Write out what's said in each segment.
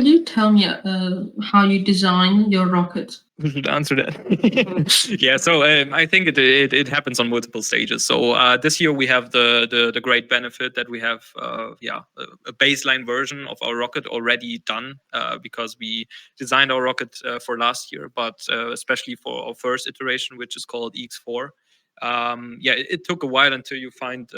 could you tell me how you design your rocket? Who should answer that? Yeah, so I think it happens on multiple stages. So this year we have the great benefit that we have a baseline version of our rocket already done because we designed our rocket for last year, but especially for our first iteration, which is called EX4. It took a while until you find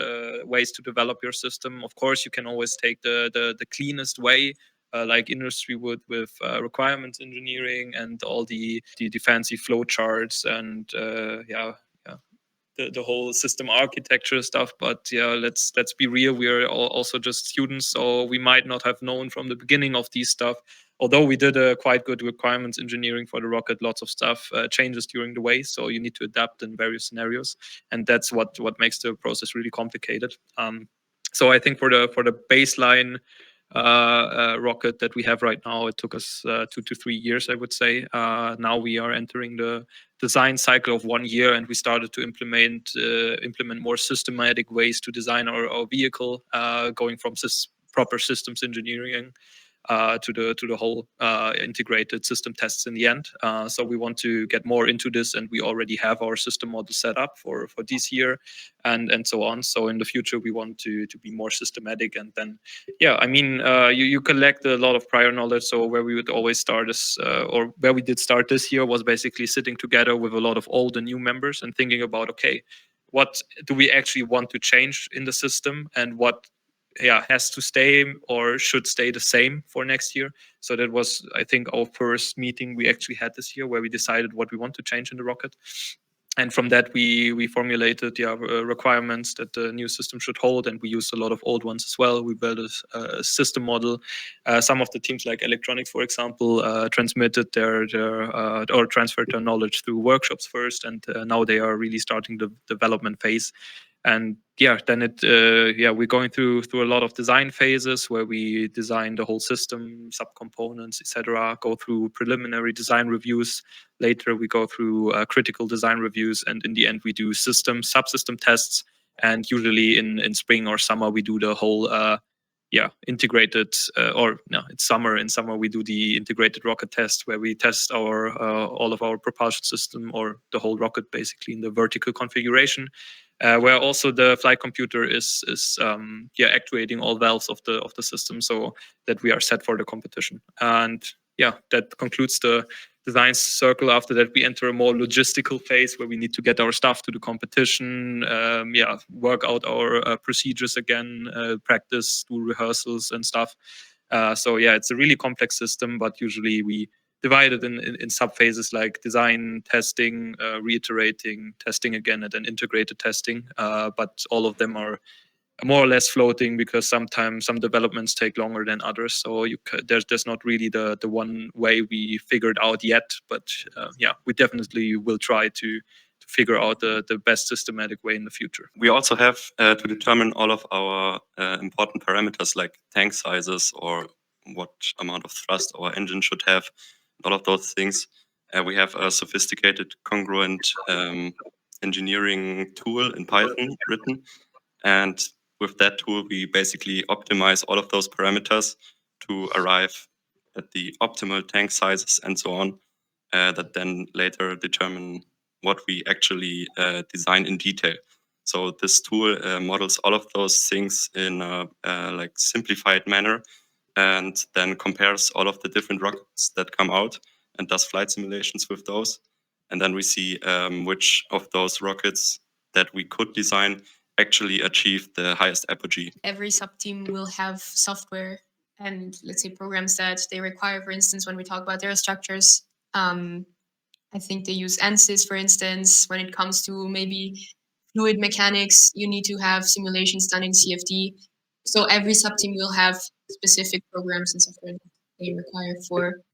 ways to develop your system. Of course, you can always take the cleanest way, like industry would, with requirements engineering and all the fancy flow charts and the whole system architecture stuff. But yeah, let's be real, we are also just students, so we might not have known from the beginning of these stuff. Although we did a quite good requirements engineering for the rocket, lots of stuff changes during the way, so you need to adapt in various scenarios, and that's what makes the process really complicated. So I think for the baseline rocket that we have right now, it took us 2 to 3 years, I would say. Now we are entering the design cycle of 1 year, and we started to implement more systematic ways to design our vehicle, going from proper systems engineering to the whole integrated system tests in the end. So we want to get more into this, and we already have our system model set up for this year, and so on. So in the future, we want to be more systematic, and then, you collect a lot of prior knowledge. So where we would always start is, or where we did start this year, was basically sitting together with a lot of old and new members and thinking about, okay, what do we actually want to change in the system, and what has to stay or should stay the same for next year. So that was, I think, our first meeting we actually had this year, where we decided what we want to change in the rocket. And from that, we formulated requirements that the new system should hold, and we used a lot of old ones as well. We built a system model. Some of the teams, like electronics, for example, transmitted or transferred their knowledge through workshops first, and now they are really starting the development phase. And then we're going through a lot of design phases, where we design the whole system, subcomponents, etc. Go through preliminary design reviews. Later, we go through critical design reviews, and in the end, we do subsystem tests. And usually in spring or summer, we do the whole integrated, it's summer. In summer, we do the integrated rocket test, where we test all of our propulsion system, or the whole rocket, basically in the vertical configuration. Where also the flight computer is actuating all valves of the system, so that we are set for the competition. And that concludes the design circle. After that, we enter a more logistical phase, where we need to get our stuff to the competition, work out our procedures again, practice, do rehearsals and stuff. It's a really complex system, but usually we divided in sub phases, like design, testing, reiterating, testing again, and then integrated testing. But all of them are more or less floating, because sometimes some developments take longer than others. So there's not really the one way we figured out yet. But we definitely will try to figure out the best systematic way in the future. We also have to determine all of our important parameters, like tank sizes, or what amount of thrust our engine should have. All of those things. We have a sophisticated congruent engineering tool in Python written, and with that tool, we basically optimize all of those parameters to arrive at the optimal tank sizes and so on, that then later determine what we actually design in detail. So this tool models all of those things in a simplified manner, and then compares all of the different rockets that come out and does flight simulations with those. And then we see which of those rockets that we could design actually achieve the highest apogee. Every sub-team will have software and, let's say, programs that they require. For instance, when we talk about aerostructures, I think they use ANSYS, for instance. When it comes to maybe fluid mechanics, you need to have simulations done in CFD. So every sub-team will have specific programs and software that they require for